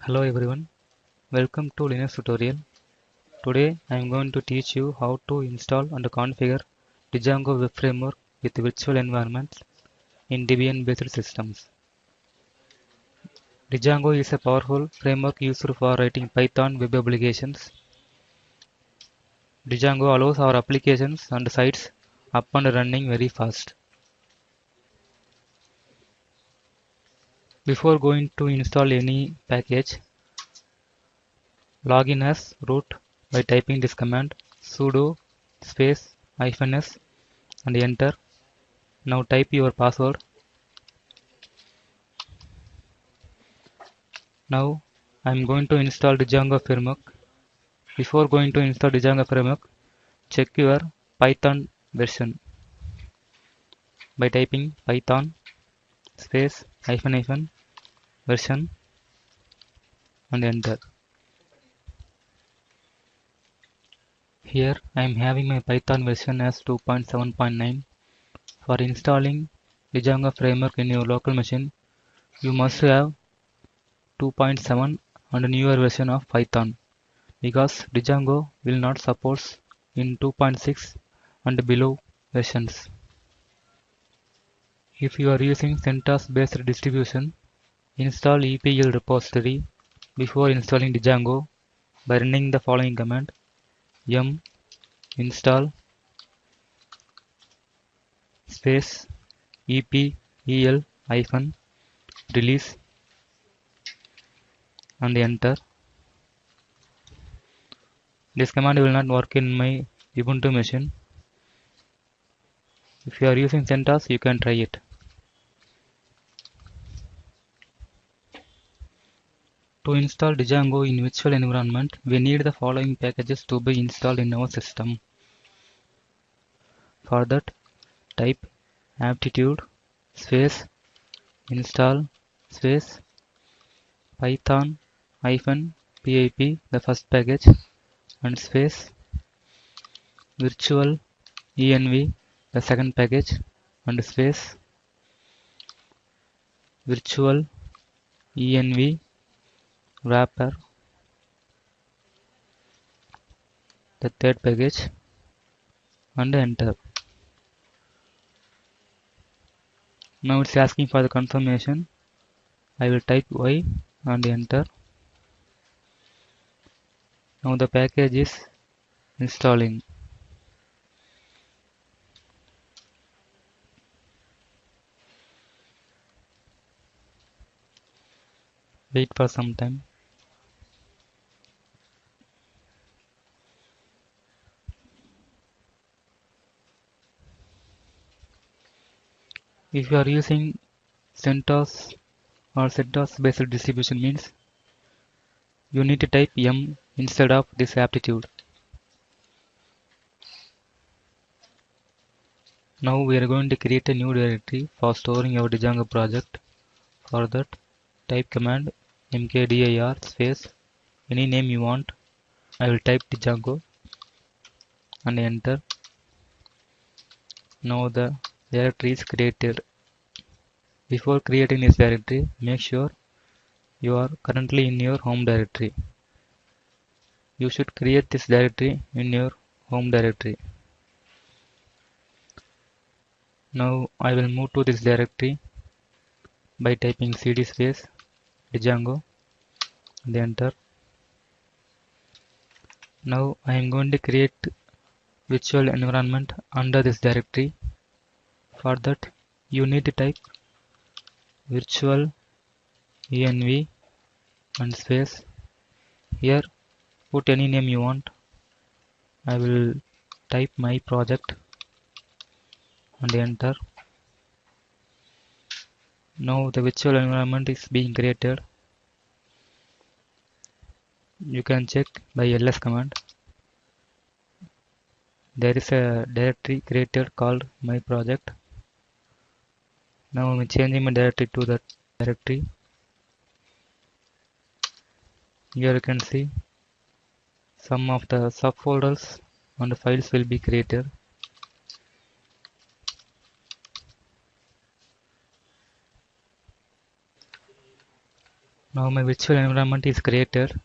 Hello everyone, welcome to Linux tutorial. Today I am going to teach you how to install and configure Django Web Framework with virtual environments in Debian based systems. Django is a powerful framework used for writing Python web applications. Django allows our applications and sites up and running very fast. Before going to install any package, log in as root by typing this command sudo space -s and enter. Now type your password. Now I am going to install the Django framework. Before going to install the Django framework, check your Python version by typing python space hyphen version and enter. Here I am having my Python version as 2.7.9. For installing the Django framework in your local machine, you must have 2.7 and newer version of Python because Django will not support in 2.6 and below versions. If you are using CentOS-based distribution, install EPEL repository before installing Django by running the following command: yum install space EPEL hyphen release and enter. This command will not work in my Ubuntu machine. If you are using CentOS, you can try it. To install Django in virtual environment, we need the following packages to be installed in our system. For that, type aptitude space install space python -pip the first package and space virtual env the second package and space virtual env wrapper the third package and enter. Now it's asking for the confirmation. I will type Y and enter. Now the package is installing. Wait for some time. If you are using CentOS or CentOS based distribution means you need to type yum instead of this aptitude. Now we are going to create a new directory for storing our Django project. For that, type command mkdir space any name you want. I will type Django and enter. Now the directory is created. Before creating this directory, make sure you are currently in your home directory. You should create this directory in your home directory. Now I will move to this directory by typing cd space Django and enter. Now I am going to create virtual environment under this directory. For that, you need to type virtual env and space. Here put any name you want. I will type my project and enter. Now the virtual environment is being created. You can check by ls command. There is a directory created called my project. Now I am changing my directory to that directory. Here you can see some of the subfolders and files will be created. Now my virtual environment is created.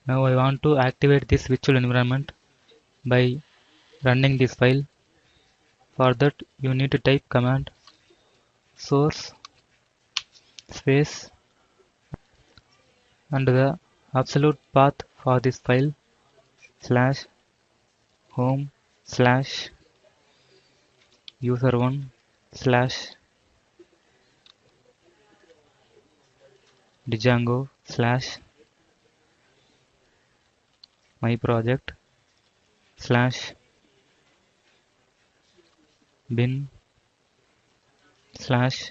Now I want to activate this virtual environment by running this file. For that you need to type command source space and the absolute path for this file slash home slash user1 slash Django slash my project slash bin slash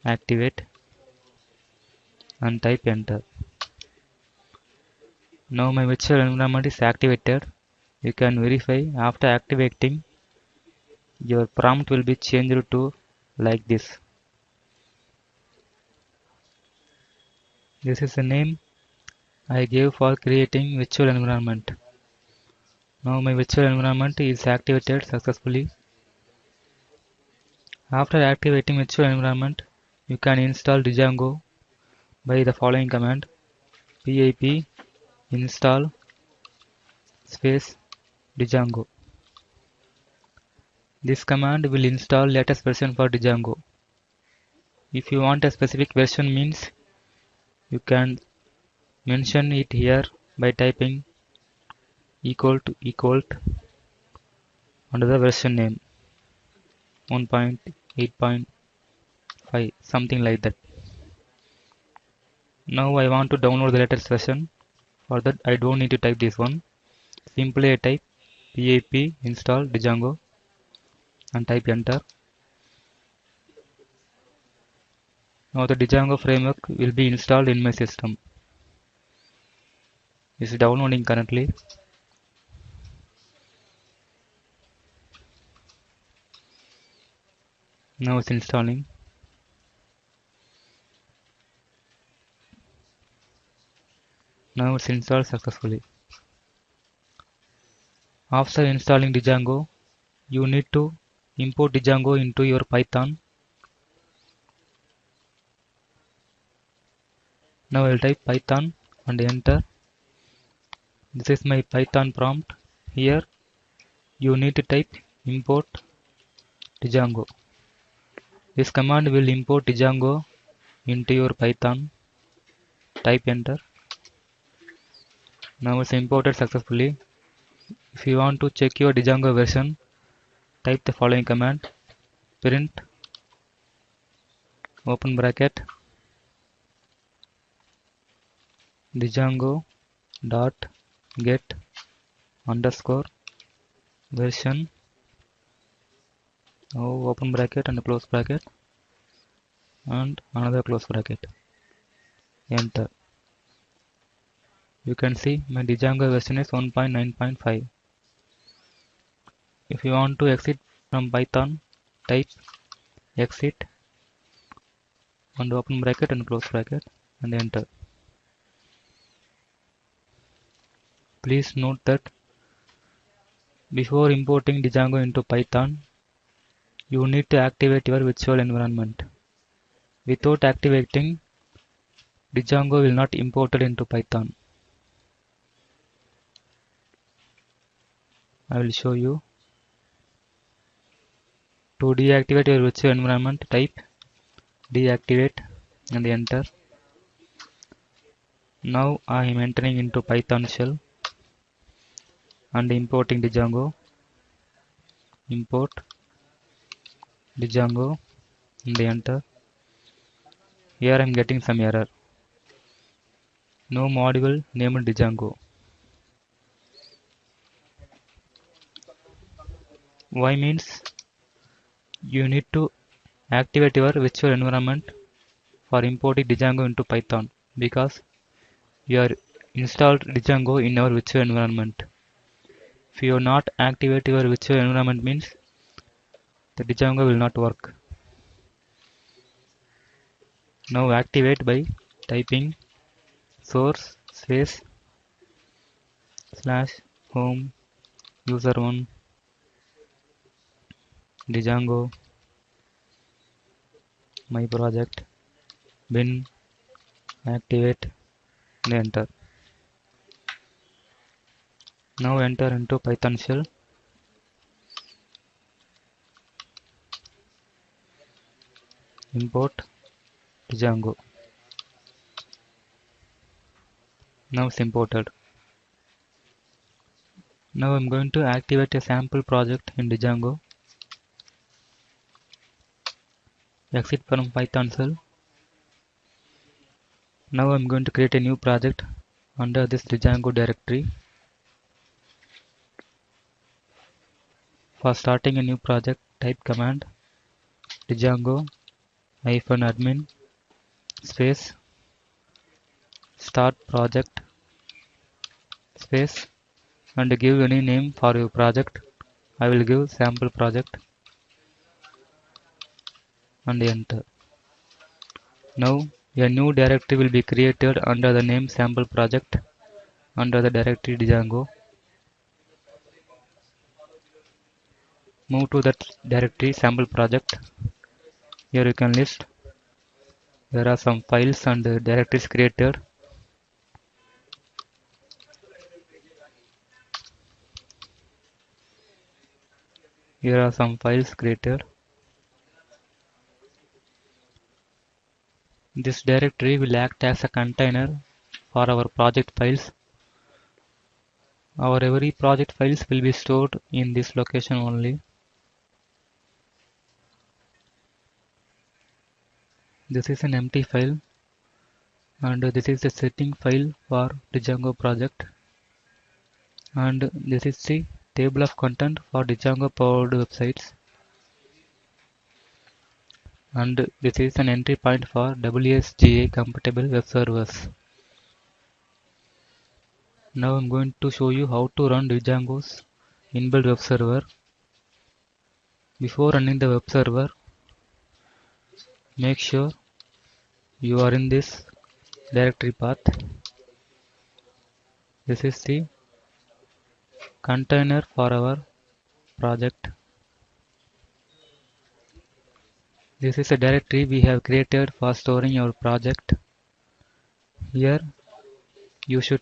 activate and type enter. Now my virtual environment is activated. You can verify after activating your prompt will be changed to like this. This is the name I gave for creating virtual environment. Now my virtual environment is activated successfully. After activating virtual environment, you can install Django by the following command pip install space Django. This command will install latest version for Django. If you want a specific version means you can mention it here by typing equal to under the version name 1.8.5 something like that. Now I want to download the latest version. For that I don't need to type this one. Simply I type pip install Django and type enter. Now the Django framework will be installed in my system. It's downloading currently. Now it's installing. Now it's installed successfully. After installing Django, you need to import Django into your Python. Now I'll type Python and enter. This is my Python prompt. Here you need to type import Django. This command will import Django into your Python. Type enter. Now it's imported successfully. If you want to check your Django version, type the following command print open bracket Django dot get underscore version open bracket and close bracket and another close bracket. Enter. You can see my Django version is 1.9.5. If you want to exit from Python, type exit and open bracket and close bracket and enter. Please note that before importing Django into Python, you need to activate your virtual environment. Without activating, Django will not imported into Python. I will show you. To deactivate your virtual environment, type deactivate and enter. Now I am entering into Python shell and importing Django. Import Django and enter. Here I am getting some error. No module named Django. Why means you need to activate your virtual environment for importing Django into Python because you are installed Django in our virtual environment. If you not activate your virtual environment means the Django will not work. Now activate by typing source space slash home user1 Django my project bin activate and enter. Now enter into Python shell. Import Django. Now it's imported. Now I'm going to activate a sample project in Django. Exit from Python shell. Now I'm going to create a new project under this Django directory. For starting a new project, type command Django -admin space start project space and give any name for your project. I will give sample project and enter. Now a new directory will be created under the name sample project under the directory Django. Move to that directory sample project. Here you can list. There are some files and directories created. Here are some files created. This directory will act as a container for our project files. Our every project files will be stored in this location only. This is an empty file and this is the setting file for Django project, and this is the table of content for Django powered websites, and this is an entry point for WSGA compatible web servers. Now I'm going to show you how to run Django's inbuilt web server. Before running the web server, make sure you are in this directory path. This is the container for our project. This is a directory we have created for storing our project. Here you should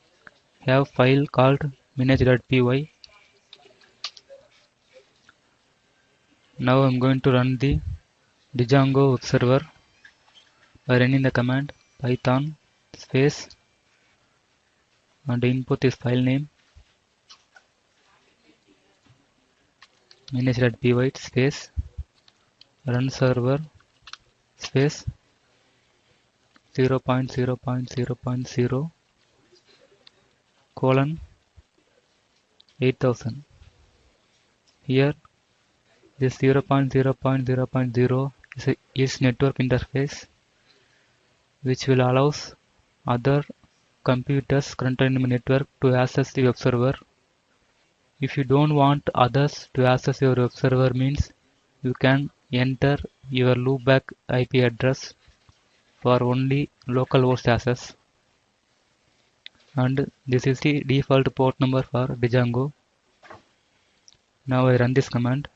have file called manage.py. Now I'm going to run the Django web server by running the command python space and input is file name manage.py space run server space 0.0.0.0 colon 8000. Here this 0.0.0.0 is network interface which will allows other computers currently in the network to access the web server. If you don't want others to access your web server means you can enter your loopback IP address for only local host access, and this is the default port number for Django. Now I run this command.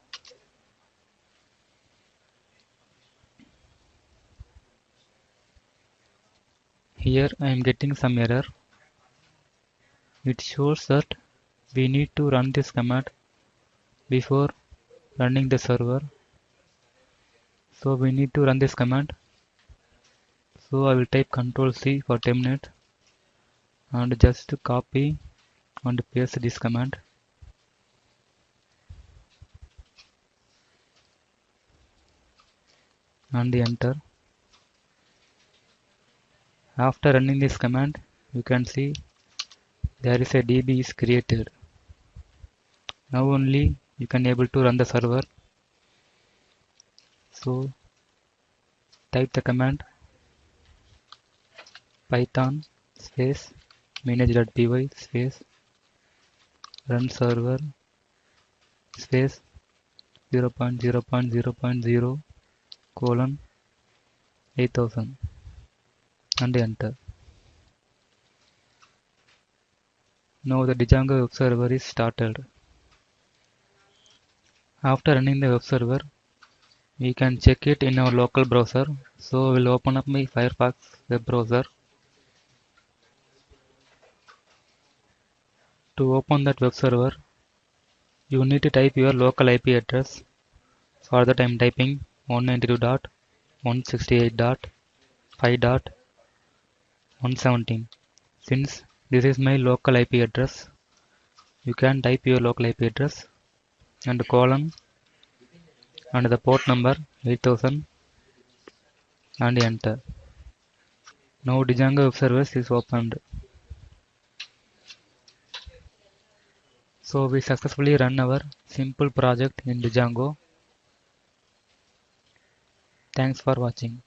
Here I am getting some error. It shows that we need to run this command before running the server. So we need to run this command. So I will type Ctrl+C for terminate and just copy and paste this command. And enter. After running this command, you can see there is a DB is created. Now only you can able to run the server. So type the command python space manage.py space run server space 0.0.0.0 colon 8000 and enter. Now the Django web server is started. After running the web server, We can check it in our local browser. So we'll open up my Firefox web browser. To open that web server, you need to type your local IP address. For that I'm typing 192.168.5.117. Since this is my local IP address, you can type your local IP address and colon and the port number 8000 and enter. Now Django web service is opened. So we successfully run our simple project in Django. Thanks for watching.